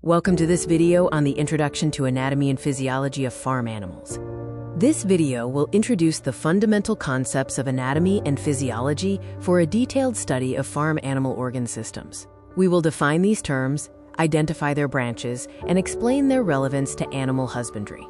Welcome to this video on the introduction to anatomy and physiology of farm animals. This video will introduce the fundamental concepts of anatomy and physiology for a detailed study of farm animal organ systems. We will define these terms, identify their branches, and explain their relevance to animal husbandry.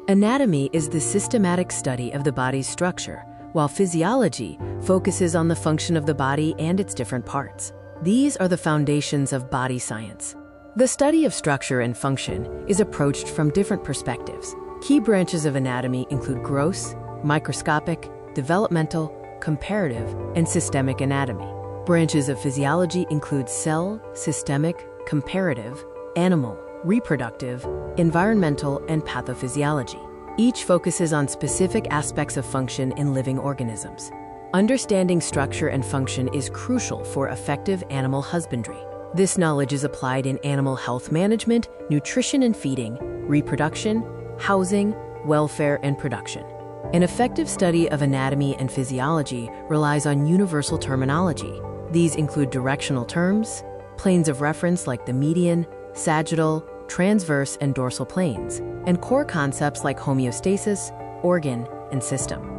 Anatomy is the systematic study of the body's structure, while physiology focuses on the function of the body and its different parts. These are the foundations of body science. The study of structure and function is approached from different perspectives. Key branches of anatomy include gross, microscopic, developmental, comparative, and systemic anatomy. Branches of physiology include cell, systemic, comparative, animal, reproductive, environmental, and pathophysiology. Each focuses on specific aspects of function in living organisms. Understanding structure and function is crucial for effective animal husbandry. This knowledge is applied in animal health management, nutrition and feeding, reproduction, housing, welfare, and production. An effective study of anatomy and physiology relies on universal terminology. These include directional terms, planes of reference like the median, sagittal, transverse, and dorsal planes, and core concepts like homeostasis, organ, and system.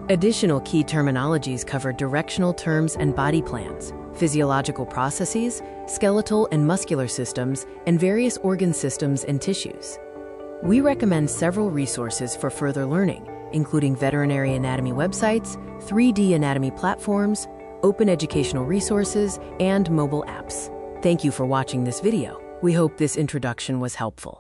Additional key terminologies cover directional terms and body plans, physiological processes, skeletal and muscular systems, and various organ systems and tissues. We recommend several resources for further learning, including veterinary anatomy websites, 3D anatomy platforms, open educational resources, and mobile apps. Thank you for watching this video. We hope this introduction was helpful.